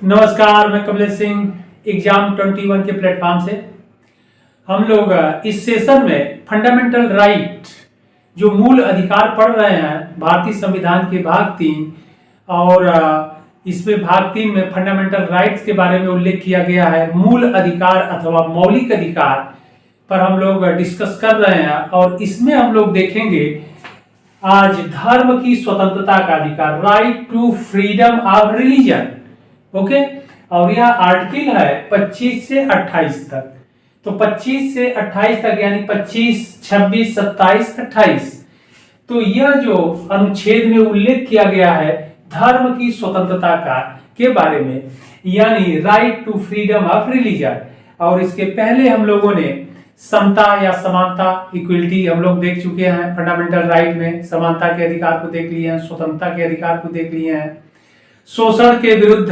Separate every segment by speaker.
Speaker 1: नमस्कार, मैं कमलेश सिंह एग्जाम 21 के प्लेटफॉर्म से। हम लोग इस सेशन में फंडामेंटल राइट जो मूल अधिकार पढ़ रहे हैं भारतीय संविधान के भाग 3 और इसमें भाग 3 में फंडामेंटल राइट्स के बारे में उल्लेख किया गया है। मूल अधिकार अथवा मौलिक अधिकार पर हम लोग डिस्कस कर रहे हैं और इसमें हम लोग देखेंगे आज धर्म की स्वतंत्रता का अधिकार, right to freedom of religion. Okay, और यह आर्टिकल है 25 से 28 तक। तो 25 से 28 तक यानी 25, 26, 27, 28। तो यह जो अनुच्छेद में उल्लेख किया गया है धर्म की स्वतंत्रता का के बारे में, यानी right to freedom of religion. और इसके पहले हम लोगों ने समता या समानता, इक्वलिटी हम लोग देख चुके हैं। फंडामेंटल राइट में समानता के अधिकार को देख लिए हैं, स्वतंत्रता के अधिकार को देख लिए हैं, शोषण के विरुद्ध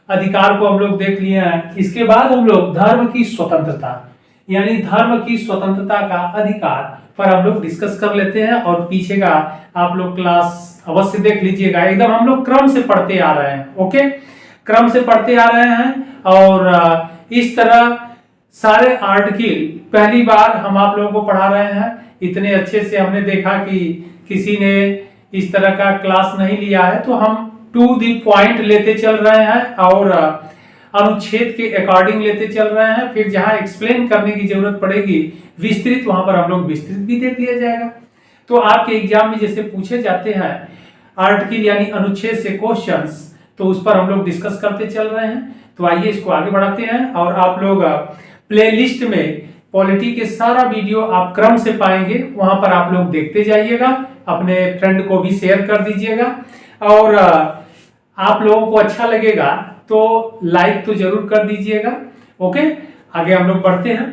Speaker 1: अधिकार को हम लोग देख लिए हैं। इसके बाद हम लोग धर्म की स्वतंत्रता यानी धर्म की स्वतंत्रता का अधिकार पर हम लोग डिस्कस कर लेते हैं। और पीछे का आप लोग क्लास अवश्य देख लीजिएगा, एकदम हम लोग क्रम से पढ़ते आ रहे हैं। ओके, क्रम से पढ़ते आ रहे हैं और इस तरह सारे आर्टिकल पहली बार हम आप लोगों को पढ़ा रहे हैं। इतने अच्छे से हमने देखा कि किसी ने इस तरह का क्लास नहीं लिया है, तो हम टू दी पॉइंट लेते चल रहे हैं और अनुच्छेद के अकॉर्डिंग लेते चल रहे हैं। फिर जहां एक्सप्लेन करने की जरूरत पड़ेगी विस्तृत, वहां पर हम लोग विस्तृत भी देख लिया जाएगा। तो आपके एग्जाम में जैसे पूछे जाते हैं आर्टिकल यानी अनुच्छेद से क्वेश्चंस, तो उस पर हम लोग डिस्कस करते चल रहे हैं। तो आइए इसको आगे बढ़ाते हैं। और आप लोग प्लेलिस्ट में पॉलिटी के सारा वीडियो आप क्रम से पाएंगे, वहां पर आप लोग देखते जाइएगा, अपने फ्रेंड को भी शेयर कर दीजिएगा। और आप लोगों को अच्छा लगेगा तो लाइक तो जरूर कर दीजिएगा। ओके, आगे हम लोग बढ़ते हैं।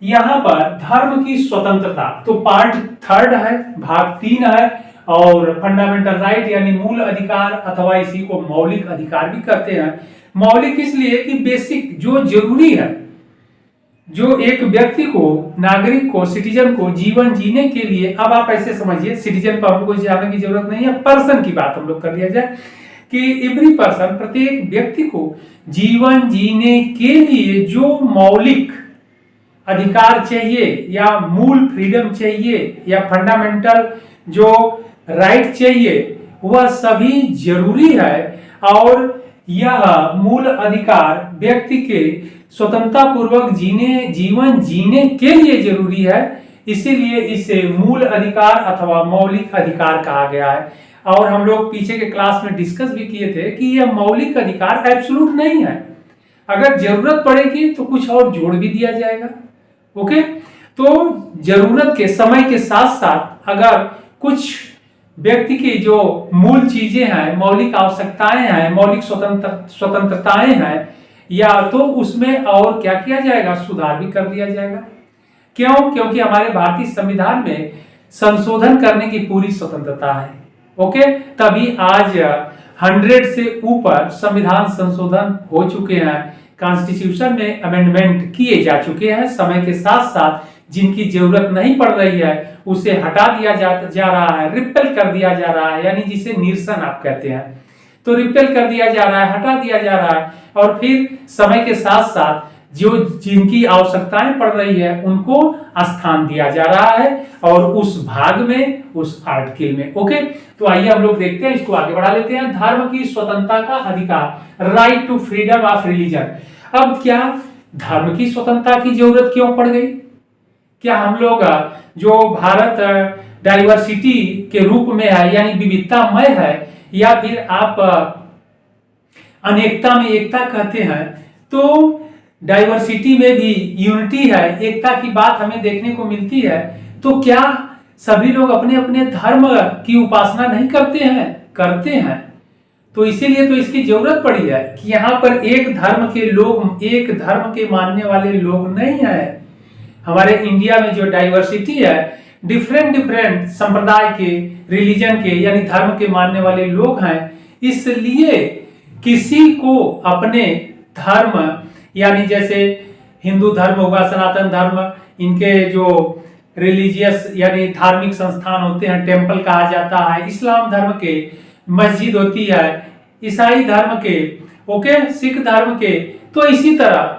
Speaker 1: यहाँ पर धर्म की स्वतंत्रता तो पार्ट 3 है, भाग 3 है। और फंडामेंटल राइट यानी मूल अधिकार अथवा इसी को मौलिक अधिकार भी कहते हैं। मौलिक इसलिए कि बेसिक जो जरूरी है, जो एक व्यक्ति को, नागरिक को, सिटीजन को जीवन जीने के लिए, अब आप ऐसे समझिए सिटीजन पर हमको जाने की जरूरत नहीं है, पर्सन की बात हम लोग कर लिया जाए कि एवरी पर्सन, प्रत्येक व्यक्ति को जीवन जीने के लिए जो मौलिक अधिकार चाहिए या मूल फ्रीडम चाहिए या फंडामेंटल जो राइट चाहिए, वह सभी जरूरी है। और यह मूल अधिकार व्यक्ति के स्वतंत्रता पूर्वक जीवन जीने के लिए जरूरी है, इसीलिए इसे मूल अधिकार अथवा मौलिक अधिकार कहा गया है। और हम लोग पीछे के क्लास में डिस्कस भी किए थे कि यह मौलिक अधिकार एब्सोल्यूट नहीं है, अगर जरूरत पड़ेगी तो कुछ और जोड़ भी दिया जाएगा। ओके, तो जरूरत के समय के साथ साथ अगर कुछ व्यक्ति की जो मूल चीजें हैं, मौलिक आवश्यकताएं हैं, मौलिक स्वतंत्रताएं हैं, या तो उसमें और क्या किया जाएगा, सुधार भी कर दिया जाएगा। क्यों? क्योंकि हमारे भारतीय संविधान में संशोधन करने की पूरी स्वतंत्रता है। ओके, तभी आज 100 से ऊपर संविधान संशोधन हो चुके हैं, कॉन्स्टिट्यूशन में अमेंडमेंट किए जा चुके हैं। समय के साथ साथ जिनकी जरूरत नहीं पड़ रही है उसे हटा दिया जा रहा है, रिपेल कर दिया जा रहा है, यानी जिसे निरसन आप कहते हैं, तो रिपेल कर दिया जा रहा है, हटा दिया जा रहा है। और फिर समय के साथ साथ जो जिनकी आवश्यकताएं पड़ रही है उनको स्थान दिया जा रहा है, और उस भाग में, उस आर्टिकल में। ओके, तो आइए हम लोग देखते हैं, इसको आगे बढ़ा लेते हैं। धर्म की स्वतंत्रता का अधिकार, right to freedom of religion. अब क्या धर्म की स्वतंत्रता की जरूरत क्यों पड़ गई? क्या हम लोग जो भारत डाइवर्सिटी के रूप में है यानी विविधतामय है, या फिर आप अनेकता में एकता कहते हैं, तो डाइवर्सिटी में भी यूनिटी है, एकता की बात हमें देखने को मिलती है। तो क्या सभी लोग अपने अपने धर्म की उपासना नहीं करते हैं? करते हैं। तो इसीलिए तो इसकी जरूरत पड़ी है कि यहाँ पर एक धर्म के लोग, एक धर्म के मानने वाले लोग नहीं है। हमारे इंडिया में जो डाइवर्सिटी है, डिफरेंट संप्रदाय के, रिलीजन के यानी धर्म के मानने वाले लोग हैं, इसलिए किसी को अपने धर्म यानी जैसे हिंदू धर्म होगा, सनातन धर्म, इनके जो रिलीजियस यानी धार्मिक संस्थान होते हैं, टेम्पल कहा जाता है, इस्लाम धर्म के मस्जिद होती है, ईसाई धर्म के ओके, सिख धर्म के, तो इसी तरह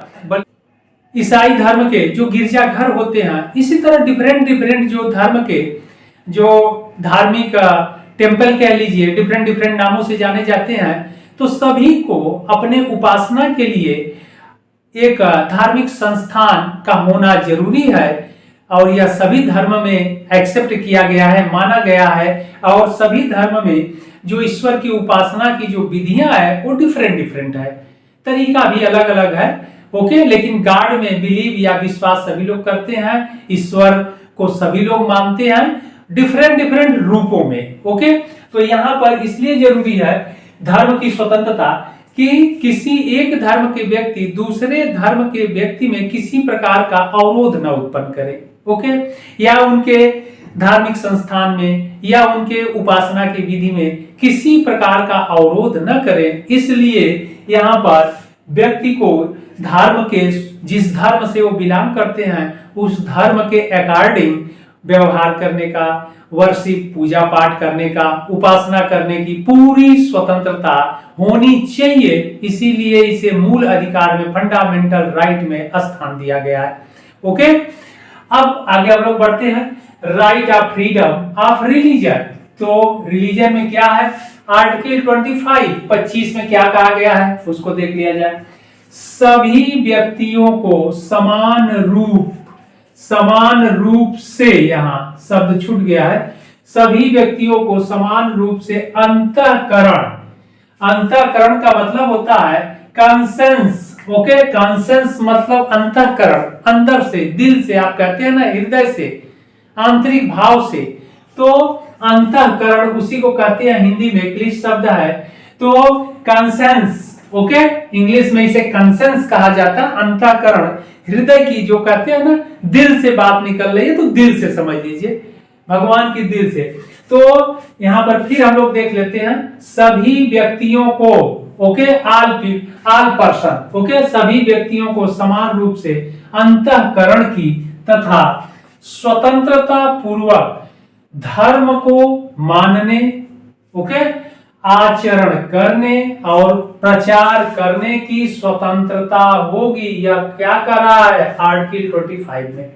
Speaker 1: ईसाई धर्म के जो गिरजाघर होते हैं, इसी तरह डिफरेंट डिफरेंट जो धर्म के जो धार्मिक टेम्पल कह लीजिए, डिफरेंट डिफरेंट नामों से जाने जाते हैं, तो सभी को अपने उपासना के लिए एक धार्मिक संस्थान का होना जरूरी है। और यह सभी धर्म में एक्सेप्ट किया गया है, माना गया है। और सभी धर्म में जो ईश्वर की उपासना की जो विधियां है वो डिफरेंट डिफरेंट है, तरीका भी अलग अलग है। ओके, लेकिन गॉड में बिलीव या विश्वास सभी लोग करते हैं, ईश्वर को सभी लोग मानते हैं डिफरेंट डिफरेंट रूपों में। ओके, तो यहाँ पर इसलिए जरूरी है धर्म की स्वतंत्रता कि किसी एक धर्म के व्यक्ति दूसरे धर्म के व्यक्ति में किसी प्रकार का अवरोध न उत्पन्न करे। ओके, या उनके धार्मिक संस्थान में या उनके उपासना की विधि में किसी प्रकार का अवरोध न करे। इसलिए यहाँ पर व्यक्ति को धर्म के, जिस धर्म से वो बिलोंग करते हैं, उस धर्म के अकॉर्डिंग व्यवहार करने का, वर्शिप पूजा पाठ करने का, उपासना करने की पूरी स्वतंत्रता होनी चाहिए। इसीलिए इसे मूल अधिकार में, फंडामेंटल राइट में स्थान दिया गया है। ओके, अब आगे हम लोग बढ़ते हैं, right of freedom of religion. तो रिलीजन में क्या है, आर्टिकल 25 में क्या कहा गया है उसको देख लिया जाए। सभी व्यक्तियों को समान रूप से, यहाँ शब्द छूट गया है, सभी व्यक्तियों को समान रूप से अंतःकरण का मतलब होता है कॉन्सेंस। ओके, कॉन्सेंस मतलब अंतःकरण, अंदर से, दिल से, आप कहते हैं ना हृदय से, आंतरिक भाव से। तो अंतःकरण उसी को कहते हैं, हिंदी में इंग्लिश शब्द है तो कॉन्सेंस। ओके, इंग्लिश में इसे कंसेंस कहा जाता है। अंतःकरण हृदय की, जो कहते हैं ना दिल से बात निकल रही है, तो दिल से समझ लीजिए, भगवान की दिल से। तो यहां पर फिर हम लोग देख लेते हैं, सभी व्यक्तियों को, ओके, ऑल पर्सन, ओके, सभी व्यक्तियों को समान रूप से अंतःकरण की तथा स्वतंत्रता पूर्वक धर्म को मानने, ओके, आचरण करने और प्रचार करने की स्वतंत्रता होगी। यह क्या कर रहा है आर्टिकल 25 में।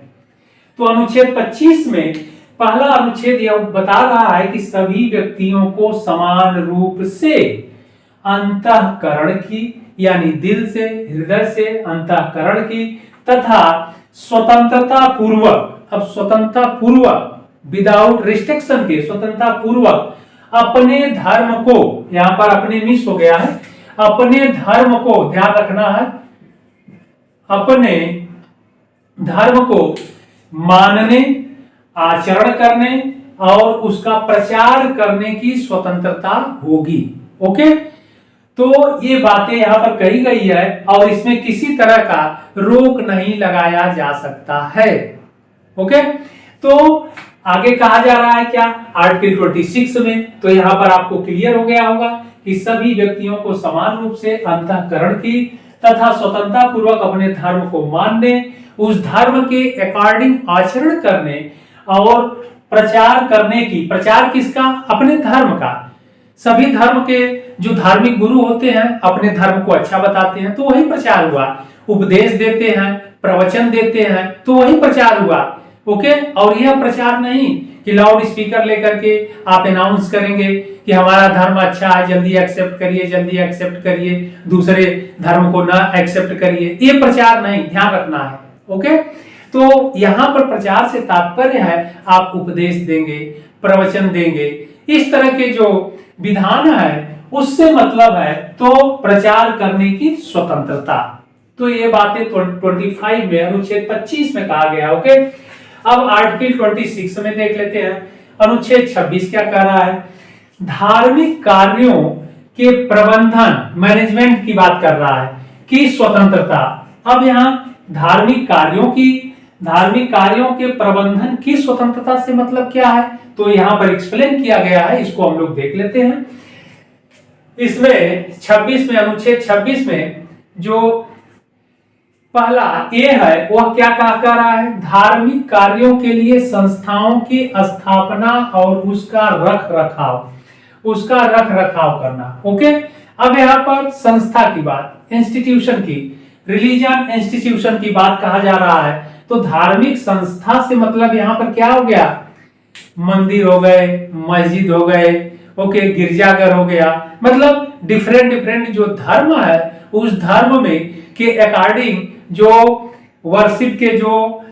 Speaker 1: तो अनुच्छेद 25 में पहला अनुच्छेद यह बता रहा है कि सभी व्यक्तियों को समान रूप से अंतःकरण की, यानी दिल से, हृदय से अंतःकरण की, तथा स्वतंत्रता पूर्वक, अब स्वतंत्रता पूर्वक, विदाउट रिस्ट्रिक्शन के, स्वतंत्रता पूर्वक अपने धर्म को, यहां पर अपने मिस हो गया है, अपने धर्म को ध्यान रखना है, अपने धर्म को मानने, आचरण करने और उसका प्रचार करने की स्वतंत्रता होगी। ओके, तो ये बातें यहां पर कही गई है और इसमें किसी तरह का रोक नहीं लगाया जा सकता है। ओके, तो आगे कहा जा रहा है क्या आर्टिकल 26 में, तो यहां पर आपको क्लियर हो गया होगा कि सभी व्यक्तियों को समान रूप से अंतःकरण की तथा स्वतंत्रता पूर्वक अपने धर्म को मानने, उस धर्म के अकॉर्डिंग आचरण करने और प्रचार करने की, प्रचार किसका, अपने धर्म का। सभी धर्म के जो धार्मिक गुरु होते हैं अपने धर्म को अच्छा बताते हैं, तो वही प्रचार हुआ। उपदेश देते हैं, प्रवचन देते हैं, तो वही प्रचार हुआ। ओके, और यह प्रचार नहीं कि लाउड स्पीकर लेकर के आप अनाउंस करेंगे कि हमारा धर्म अच्छा है, जल्दी एक्सेप्ट करिए, जल्दी एक्सेप्ट करिए, दूसरे धर्म को ना एक्सेप्ट करिए, ये प्रचार नहीं, ध्यान रखना है। ओके, तो यहां पर प्रचार से तात्पर्य है आप उपदेश देंगे, प्रवचन देंगे, इस तरह के जो विधान है उससे मतलब है तो प्रचार करने की स्वतंत्रता। तो ये बातें 25 में, अनुच्छेद 25 में कहा गया। ओके, अब आर्टिकल 26 में देख लेते हैं, अनुच्छेद 26 क्या कह रहा है, धार्मिक कार्यों के प्रबंधन, मैनेजमेंट की बात कर रहा है, की स्वतंत्रता। अब यहाँ धार्मिक कार्यों के प्रबंधन की स्वतंत्रता से मतलब क्या है, तो यहाँ पर एक्सप्लेन किया गया है, इसको हम लोग देख लेते हैं। इसमें 26 में, अनुच्छेद 26 में जो पहला ए है वह क्या कह रहा है, धार्मिक कार्यों के लिए संस्थाओं की स्थापना और उसका रख रखाव करना। ओके, अब यहाँ पर संस्था की बात, इंस्टीट्यूशन की, रिलीजन इंस्टीट्यूशन की बात कहा जा रहा है, तो धार्मिक संस्था से मतलब यहाँ पर क्या हो गया, मंदिर हो गए, मस्जिद हो गए, ओके, गिरजाघर हो गया, मतलब डिफरेंट डिफरेंट जो धर्म है उस धर्म में के अकॉर्डिंग जो वर्शिप के जो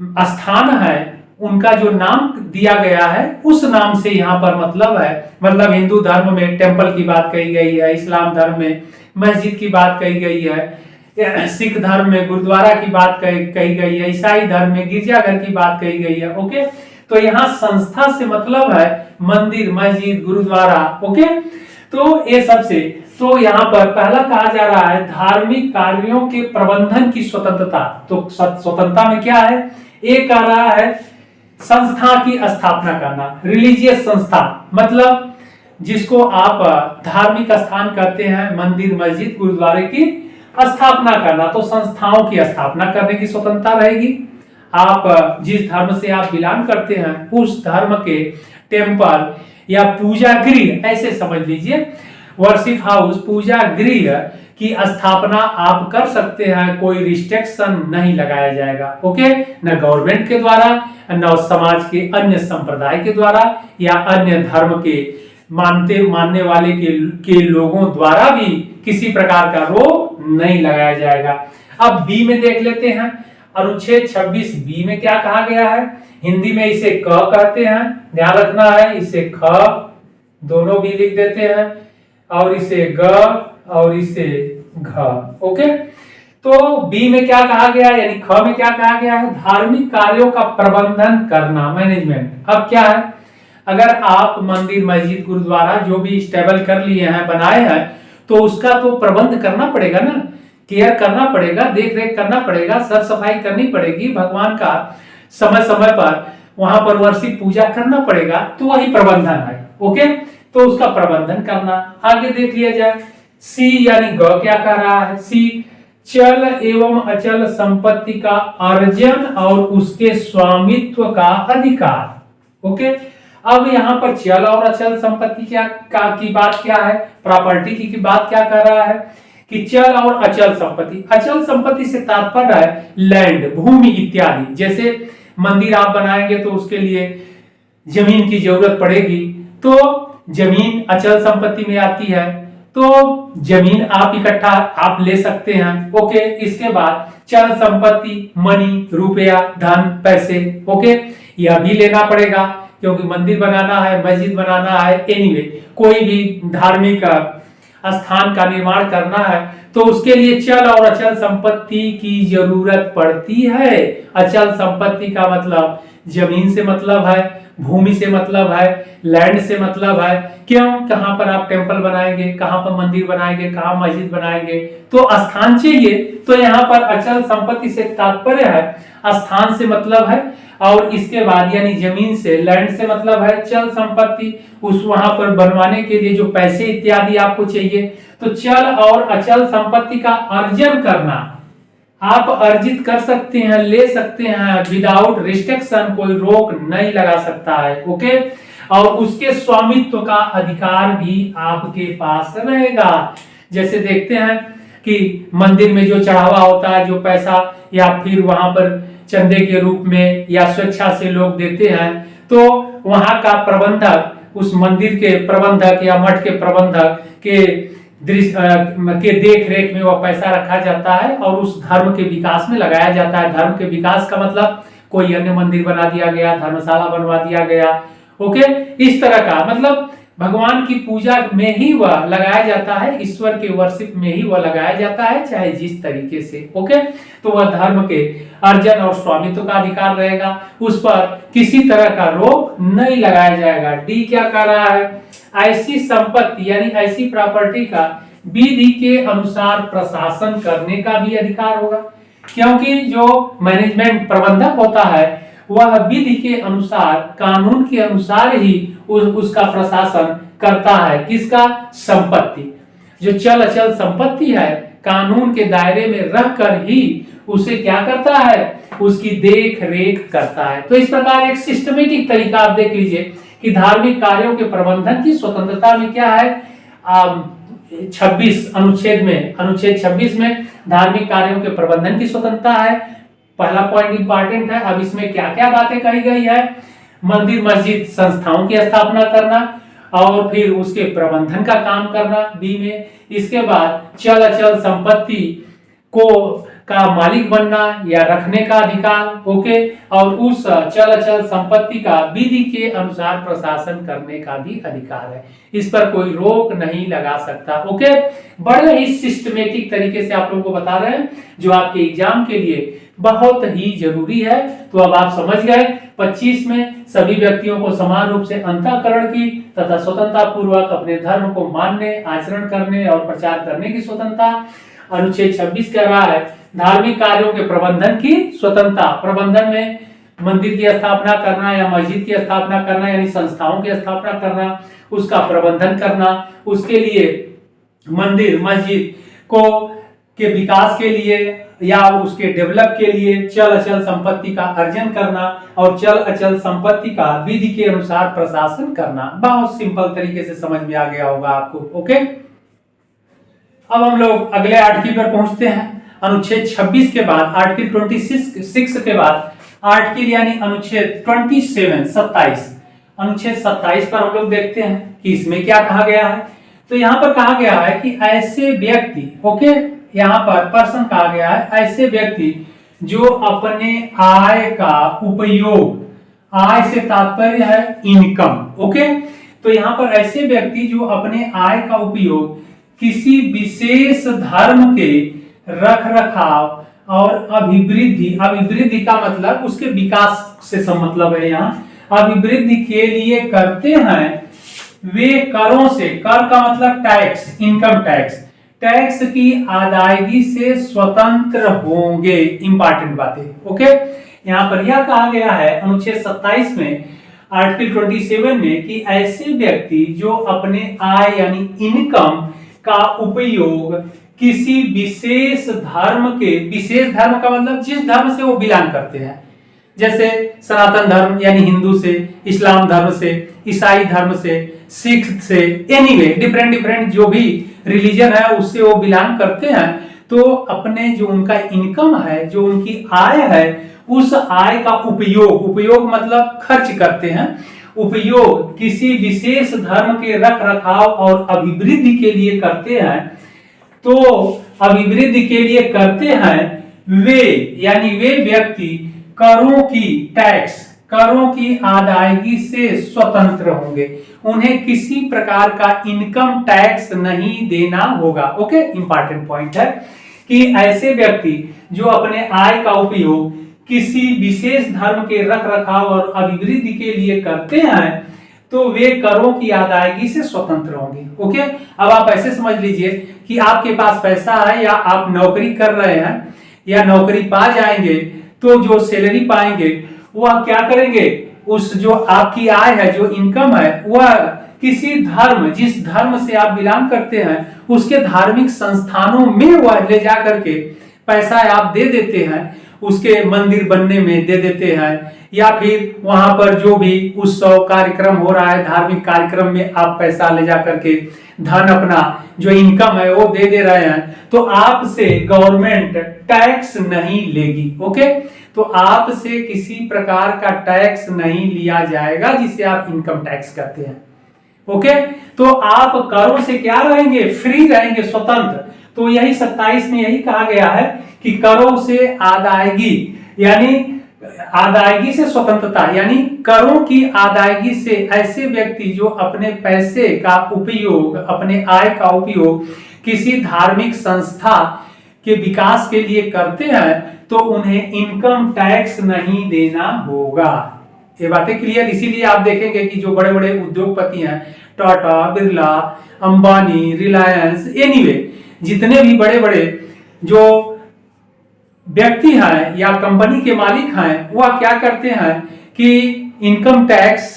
Speaker 1: स्थान है उनका जो नाम दिया गया है उस नाम से यहाँ पर मतलब है, मतलब हिंदू धर्म में टेंपल की बात कही गई है, इस्लाम धर्म में मस्जिद की बात कही गई है, सिख धर्म में गुरुद्वारा की बात कही गई है, ईसाई धर्म में गिरजाघर की बात कही गई है। ओके, तो यहाँ संस्था से मतलब है मंदिर, मस्जिद, गुरुद्वारा। ओके, तो ये सबसे, तो यहाँ पर पहला कहा जा रहा है धार्मिक कार्यों के प्रबंधन की स्वतंत्रता। तो स्वतंत्रता में क्या है, एक कह रहा है संस्था की स्थापना करना, रिलीजियस संस्था, मतलब जिसको आप धार्मिक स्थान कहते हैं, मंदिर, मस्जिद, गुरुद्वारे की स्थापना करना, तो संस्थाओं की स्थापना करने की स्वतंत्रता रहेगी। आप जिस धर्म से आप बिलोंग करते हैं उस धर्म के टेम्पल या पूजा गृह, ऐसे समझ लीजिए, वर्शिप हाउस, पूजा गृह की स्थापना आप कर सकते हैं, कोई रिस्ट्रिक्शन नहीं लगाया जाएगा। ओके, न गवर्नमेंट के द्वारा, न समाज के अन्य संप्रदाय के द्वारा या अन्य धर्म के मानने वाले के लोगों द्वारा भी किसी प्रकार का रोक नहीं लगाया जाएगा। अब बी में देख लेते हैं, अनुच्छेद 26 बी में क्या कहा गया है, हिंदी में इसे क कहते हैं, ध्यान रखना है, इसे ख दोनों भी लिख देते हैं, और इसे ग और इसे घ। ओके, तो बी में क्या कहा गया है, यानी ख में क्या कहा गया है, धार्मिक कार्यों का प्रबंधन करना, मैनेजमेंट। अब क्या है, अगर आप मंदिर, मस्जिद, गुरुद्वारा जो भी स्टेबल कर लिए हैं, बनाए हैं, तो उसका तो प्रबंध करना पड़ेगा ना, केयर करना पड़ेगा, देख रेख करना पड़ेगा, साफ सफाई करनी पड़ेगी, भगवान का समय समय पर वहां पर वर्षिक पूजा करना पड़ेगा, तो वही प्रबंधन है। ओके, तो उसका प्रबंधन करना। आगे देख लिया जाए, सी यानी ग क्या कह रहा है, सी चल एवं अचल संपत्ति का अर्जन और उसके स्वामित्व का अधिकार। ओके, अब यहाँ पर चल और अचल संपत्ति की बात क्या है, प्रॉपर्टी की बात क्या कर रहा है कि चल और अचल संपत्ति, अचल संपत्ति से तात्पर्य है लैंड, भूमि इत्यादि। जैसे मंदिर आप बनाएंगे तो उसके लिए जमीन की जरूरत पड़ेगी, तो जमीन अचल संपत्ति में आती है, तो जमीन आप इकट्ठा आप ले सकते हैं। ओके, इसके बाद चल संपत्ति, मनी, रुपया, धन, पैसे। ओके, यह भी लेना पड़ेगा क्योंकि मंदिर बनाना है, मस्जिद बनाना है, एनीवे कोई भी धार्मिक स्थान का निर्माण करना है, तो उसके लिए चल और अचल संपत्ति की जरूरत पड़ती है। अचल संपत्ति का मतलब जमीन से मतलब है, भूमि से मतलब है, लैंड से मतलब है। क्यों, कहां पर आप टेंपल बनाएंगे, कहां पर मंदिर बनाएंगे, कहां मस्जिद बनाएंगे, तो स्थान चाहिए। तो यहाँ पर अचल संपत्ति से तात्पर्य है स्थान से मतलब है, और इसके बाद यानी जमीन से, लैंड से मतलब है चल संपत्ति, उस वहां पर बनवाने के लिए जो पैसे इत्यादि आपको चाहिए। तो चल और अचल संपत्ति का अर्जन करना, आप अर्जित कर सकते हैं, ले सकते हैं विदाउट रिस्ट्रिक्शन, कोई रोक नहीं लगा सकता है। ओके, और उसके स्वामित्व का अधिकार भी आपके पास रहेगा। जैसे देखते हैं कि मंदिर में जो चढ़ावा होता है, जो पैसा या फिर वहां पर चंदे के रूप में या स्वेच्छा से लोग देते हैं, तो वहां का प्रबंधक, उस मंदिर के प्रबंधक या मठ के प्रबंधक के देख रेख में वह पैसा रखा जाता है और उस धर्म के विकास में लगाया जाता है। धर्म के विकास का मतलब कोई अन्य मंदिर बना दिया गया, धर्मशाला बनवा दिया गया। ओके, इस तरह का मतलब भगवान की पूजा में ही वह लगाया जाता है, ईश्वर के वर्शिप में ही वह लगाया जाता है, चाहे जिस तरीके से। ओके, तो वह धर्म के अर्जन और स्वामित्व का अधिकार रहेगा, उस पर किसी तरह का रोक नहीं लगाया जाएगा। डी क्या कर रहा है, ऐसी संपत्ति यानी ऐसी प्रॉपर्टी का विधि के अनुसार प्रशासन करने का भी अधिकार होगा, क्योंकि जो मैनेजमेंट प्रबंधक होता है वह विधि के अनुसार, कानून के अनुसार ही उसका प्रशासन करता है। किसका, संपत्ति, जो चल अचल संपत्ति है, कानून के दायरे में रहकर ही उसे क्या करता है, उसकी देख रेख करता है। तो इस प्रकार एक सिस्टमेटिक तरीका आप देख लीजिए कि धार्मिक कार्यों के प्रबंधन की स्वतंत्रता में क्या है, 26 अनुच्छेद 26 में धार्मिक कार्यों के प्रबंधन की स्वतंत्रता है। पहला पॉइंट इंपॉर्टेंट है। अब इसमें क्या क्या बातें कही गई है, मंदिर मस्जिद संस्थाओं की स्थापना करना और फिर उसके प्रबंधन का काम करना बी में। इसके बाद चल अचल संपत्ति को का मालिक बनना या रखने का अधिकार, ओके, और उस चल अचल संपत्ति का विधि के अनुसार प्रशासन करने का भी अधिकार है। इस पर कोई रोक नहीं लगा सकता, ओके। बड़े ही सिस्टमेटिक तरीके से आप लोगों को बता रहे हैं जो आपके एग्जाम के लिए बहुत ही जरूरी है। तो अब आप समझ गए 25 में सभी व्यक्तियों को समान रूप से अंतःकरण की तथा स्वतंत्रता पूर्वक अपने धर्म को मानने, आचरण करने और प्रचार करने की स्वतंत्रता। अनुच्छेद 26 कह रहा है धार्मिक कार्यों के प्रबंधन की स्वतंत्रता। प्रबंधन में मंदिर की स्थापना करना या मस्जिद की स्थापना करना यानी संस्थाओं की स्थापना करना, उसका प्रबंधन करना, उसके लिए मंदिर मस्जिद को के विकास के लिए या उसके डेवलप के लिए चल अचल संपत्ति का अर्जन करना और चल अचल संपत्ति का विधि के अनुसार प्रशासन करना। बहुत सिंपल तरीके से समझ में आ गया होगा आपको, ओके। अब हम लोग अगले आर्टिकल पर पहुंचते हैं। अनुच्छेद 26 के बाद आर्टिकल 26 के बाद आर्टिकल यानी अनुच्छेद 27 अनुच्छेद 27 पर हम लोग देखते हैं कि इसमें क्या कहा गया है। तो यहाँ पर कहा गया है कि ऐसे व्यक्ति, ओके, यहाँ पर पर्सन कहा गया है ऐसे व्यक्ति जो अपने आय का उपयोग, आय से तात्पर्य है इनकम, ओके। तो यहाँ पर ऐसे व्यक्ति जो अपने आय का उपयोग किसी विशेष धर्म के रख रखाव और अभिवृद्धि का मतलब उसके विकास से मतलब है, यहाँ अभिवृद्धि के लिए करते हैं, वे करों से, कर का मतलब टैक्स, इनकम टैक्स की अदायगी से स्वतंत्र होंगे। इंपॉर्टेंट बातें, ओके। यहाँ पर यह कहा गया है अनुच्छेद 27 में आर्टिकल 27 में कि ऐसे व्यक्ति जो अपने आय यानी इनकम का उपयोग किसी विशेष धर्म का मतलब जिस धर्म से वो बिलोंग करते हैं, जैसे सनातन धर्म यानी हिंदू से, इस्लाम धर्म से, ईसाई धर्म से, सिख से, एनीवे डिफरेंट जो भी रिलीजन है उससे वो बिलोंग करते हैं, तो अपने जो उनका इनकम है, जो उनकी आय है, उस आय का उपयोग मतलब खर्च करते हैं, उपयोग किसी विशेष धर्म के रख रखाव और अभिवृद्धि के लिए करते हैं। तो अभिवृद्धि के लिए करते हैं वे यानी वे व्यक्ति करों की अदायगी से स्वतंत्र होंगे। उन्हें किसी प्रकार का इनकम टैक्स नहीं देना होगा, ओके। इंपॉर्टेंट पॉइंट है कि ऐसे व्यक्ति जो अपने आय का उपयोग किसी विशेष धर्म के रख रखाव और अभिवृद्धि के लिए करते हैं तो वे करों की अदायगी से स्वतंत्र होंगे, ओके। अब आप ऐसे समझ लीजिए कि आपके पास पैसा है या आप नौकरी कर रहे हैं या नौकरी पा जाएंगे तो जो सैलरी पाएंगे वह क्या करेंगे, उस जो आपकी आय है, जो इनकम है, वह किसी धर्म, जिस धर्म से आप बिलोंग करते हैं उसके धार्मिक संस्थानों में वह ले जा करके पैसा आप दे देते हैं, उसके मंदिर बनने में दे देते हैं, या फिर वहां पर जो भी उत्सव कार्यक्रम हो रहा है, धार्मिक कार्यक्रम में आप पैसा ले जा करके धन अपना जो इनकम है वो दे रहे हैं, तो आपसे गवर्नमेंट टैक्स नहीं लेगी, ओके। तो आपसे किसी प्रकार का टैक्स नहीं लिया जाएगा जिसे आप इनकम टैक्स कहते हैं, ओके। तो आप करों से क्या रहेंगे, फ्री रहेंगे, स्वतंत्र। तो यही 27 में यही कहा गया है कि करों से अदायगी यानी अदायगी से स्वतंत्रता, यानी करों की अदायगी से ऐसे व्यक्ति जो अपने पैसे का उपयोग, अपने आय का उपयोग किसी धार्मिक संस्था के विकास के लिए करते हैं तो उन्हें इनकम टैक्स नहीं देना होगा। ये बातें क्लियर। इसीलिए आप देखेंगे कि जो बड़े बड़े उद्योगपति हैं, टाटा, बिरला, अंबानी, रिलायंस, एनीवे जितने भी बड़े बड़े जो व्यक्ति हैं या कंपनी के मालिक हैं, वह क्या करते हैं कि इनकम टैक्स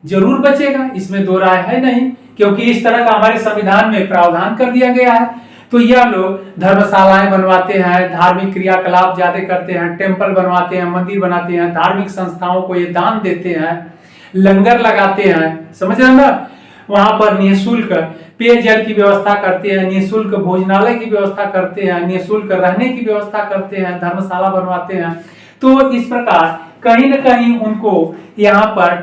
Speaker 1: जरूर बचेगा, इसमें दो राय है नहीं, क्योंकि इस तरह का हमारे संविधान में प्रावधान कर दिया गया है। तो यह लोग धर्मशालाएं बनवाते हैं, धार्मिक क्रियाकलाप ज्यादा करते हैं, टेम्पल बनवाते हैं, मंदिर बनाते हैं, धार्मिक संस्थाओं को ये दान देते हैं, लंगर लगाते हैं, समझ रहे हैं ना। वहां पर निःशुल्क पेयजल की व्यवस्था करते हैं, निःशुल्क भोजनालय की व्यवस्था करते हैं, निःशुल्क रहने की व्यवस्था करते हैं, धर्मशाला बनवाते हैं। तो इस प्रकार कहीं न कहीं उनको यहाँ पर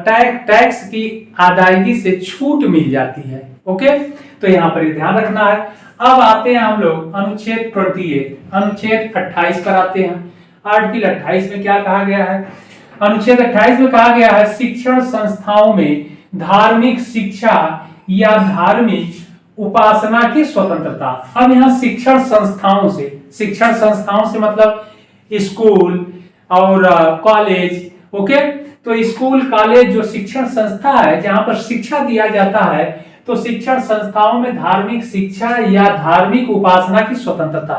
Speaker 1: टैक्स की अदायगी से छूट मिल जाती है। ओके, तो यहाँ पर ये ध्यान रखना है। अब आते हैं हम लोग अनुच्छेद 28, अनुच्छेद 28 पर आते हैं। आर्टिकल 28 में क्या कहा गया है? अनुच्छेद 28 में कहा गया है शिक्षण संस्थाओं में धार्मिक शिक्षा या धार्मिक उपासना की स्वतंत्रता। अब यहाँ शिक्षण संस्थाओं से मतलब स्कूल और कॉलेज। ओके, तो स्कूल कॉलेज जो शिक्षण संस्था है जहां पर शिक्षा दिया जाता है, तो शिक्षण संस्थाओं में धार्मिक शिक्षा या धार्मिक उपासना की स्वतंत्रता।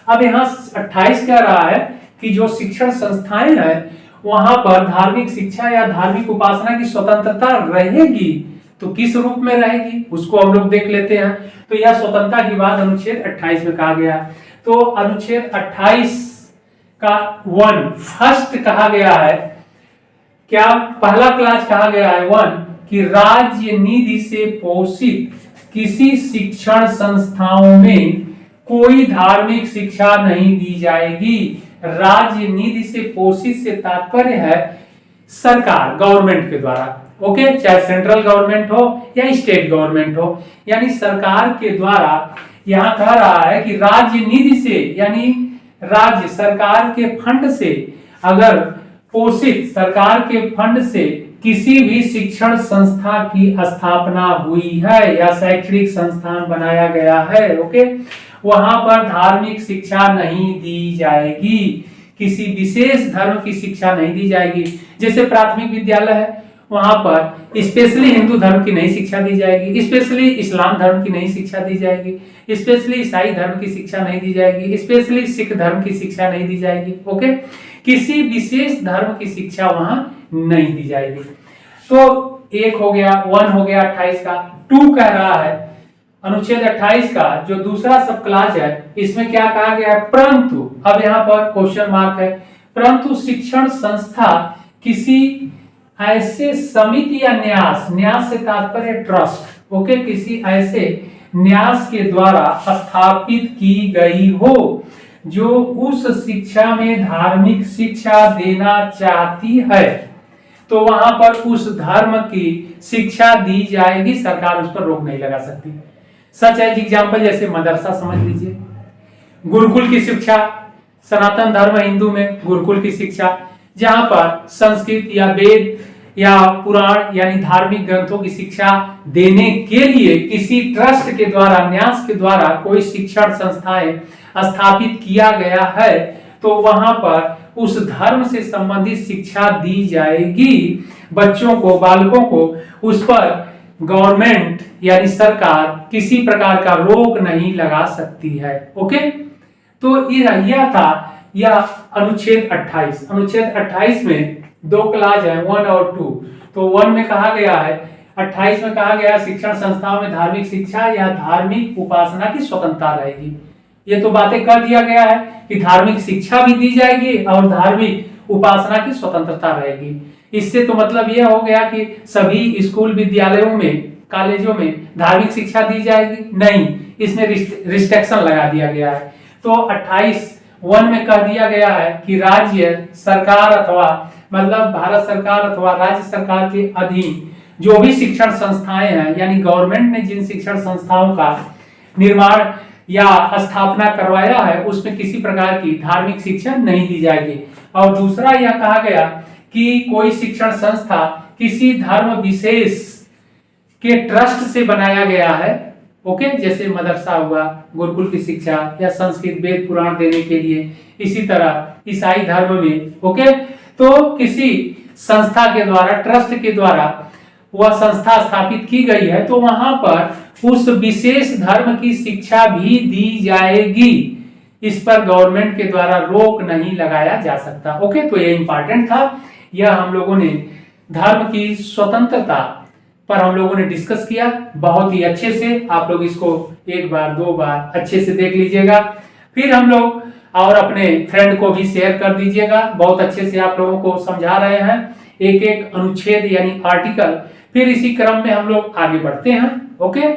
Speaker 1: अब यहाँ 28 कह रहा है कि जो शिक्षण संस्थाएं हैं वहां पर धार्मिक शिक्षा या धार्मिक उपासना की स्वतंत्रता रहेगी। तो किस रूप में रहेगी उसको हम लोग देख लेते हैं। तो यह स्वतंत्रता की बात अनुच्छेद 28 में कहा गया। तो अनुच्छेद 28 का 1 फर्स्ट कहा गया है, क्या पहला क्लास कहा गया है 1 कि राज्य निधि से पोषित किसी शिक्षण संस्थाओं में कोई धार्मिक शिक्षा नहीं दी जाएगी। राज्य निधि से पोषित से तात्पर्य है सरकार, गवर्नमेंट के द्वारा। ओके, चाहे सेंट्रल गवर्नमेंट हो या स्टेट गवर्नमेंट हो, यानी सरकार के द्वारा। यहां कह रहा है कि राज्य निधि से यानी राज्य सरकार के फंड से अगर पोषित, सरकार के फंड से किसी भी शिक्षण संस्था की स्थापना हुई है या शैक्षणिक संस्थान बनाया गया है, ओके, वहां पर धार्मिक शिक्षा नहीं दी जाएगी, किसी विशेष धर्म की शिक्षा नहीं दी जाएगी। जैसे प्राथमिक विद्यालय है, वहां पर स्पेशली हिंदू धर्म की नहीं शिक्षा दी जाएगी, स्पेशली इस्लाम धर्म की नहीं शिक्षा दी जाएगी, स्पेशली ईसाई धर्म की शिक्षा नहीं दी जाएगी, स्पेशली सिख धर्म की शिक्षा नहीं दी जाएगी। ओके, किसी विशेष धर्म की शिक्षा वहां नहीं दी जाएगी। तो एक हो गया, 1 हो गया 28 का। 2 कह रहा है अनुच्छेद 28 का जो दूसरा सब क्लास है, इसमें क्या कहा गया है? परंतु, अब यहाँ पर क्वेश्चन मार्क है, परंतु शिक्षण संस्था किसी ऐसे समिति या न्यास से तात्पर्य ट्रस्ट, ओके, किसी ऐसे न्यास के द्वारा स्थापित की गई हो जो उस शिक्षा में धार्मिक शिक्षा देना चाहती है, तो वहां पर उस धर्म की शिक्षा दी जाएगी, सरकार उस पर रोक नहीं लगा सकती। सच है एग्जाम्पल, जैसे मदरसा समझ लीजिए, गुरुकुल की शिक्षा, सनातन धर्म हिंदू में गुरुकुल की शिक्षा, जहां पर संस्कृत या वेद या पुराण यानी धार्मिक ग्रंथों की शिक्षा देने के लिए किसी ट्रस्ट के द्वारा, न्यास के द्वारा कोई शिक्षण संस्थाएं स्थापित किया गया है, तो वहां पर उस धर्म से संबंधित शिक्षा दी जाएगी। बच्चों को, बालकों को उस पर गवर्नमेंट यानी सरकार किसी प्रकार का रोक नहीं लगा सकती है। ओके, तो यह था यह अनुच्छेद 28। अनुच्छेद 28 में 2 क्लास है, 1 और 2। तो 1 में कहा गया है, 28 में कहा गया शिक्षण संस्थाओं में धार्मिक शिक्षा या धार्मिक उपासना की स्वतंत्रता रहेगी। ये तो बातें कर दिया गया है कि धार्मिक शिक्षा भी दी जाएगी और धार्मिक उपासना की स्वतंत्रता रहेगी। इससे तो मतलब यह हो गया कि सभी स्कूल, विद्यालयों में, कॉलेजों में धार्मिक शिक्षा दी जाएगी? नहीं, इसमें रिस्ट्रिक्शन लगा दिया गया है। तो 28(1) में कह दिया गया है कि राज्य सरकार अथवा मतलब भारत सरकार अथवा राज्य सरकार के अधीन जो भी शिक्षण संस्थाएं हैं, यानी गवर्नमेंट ने जिन शिक्षण संस्थाओं का निर्माण या स्थापना करवाया है, उसमें किसी प्रकार की धार्मिक शिक्षा नहीं दी जाएगी। और दूसरा यह कहा गया कि कोई शिक्षण संस्था किसी धर्म विशेष के ट्रस्ट से बनाया गया है, ओके, जैसे मदरसा हुआ, गुरुकुल की शिक्षा या संस्कृत, वेद, पुराण देने के लिए, इसी तरह ईसाई धर्म में, ओके, तो किसी संस्था के द्वारा, ट्रस्ट के द्वारा वह संस्था स्थापित की गई है, तो वहां पर उस विशेष धर्म की शिक्षा भी दी जाएगी। इस पर गवर्नमेंट के द्वारा रोक नहीं लगाया जा सकता। ओके, तो ये इंपॉर्टेंट था। यह हम लोगों ने धर्म की स्वतंत्रता पर हम लोगों ने डिस्कस किया बहुत ही अच्छे से। आप लोग इसको 1 बार 2 बार अच्छे से देख लीजिएगा, फिर हम लोग और अपने फ्रेंड को भी शेयर कर दीजिएगा। बहुत अच्छे से आप लोगों को समझा रहे हैं, एक एक अनुच्छेद यानी आर्टिकल फिर इसी क्रम में हम लोग आगे बढ़ते हैं। ओके।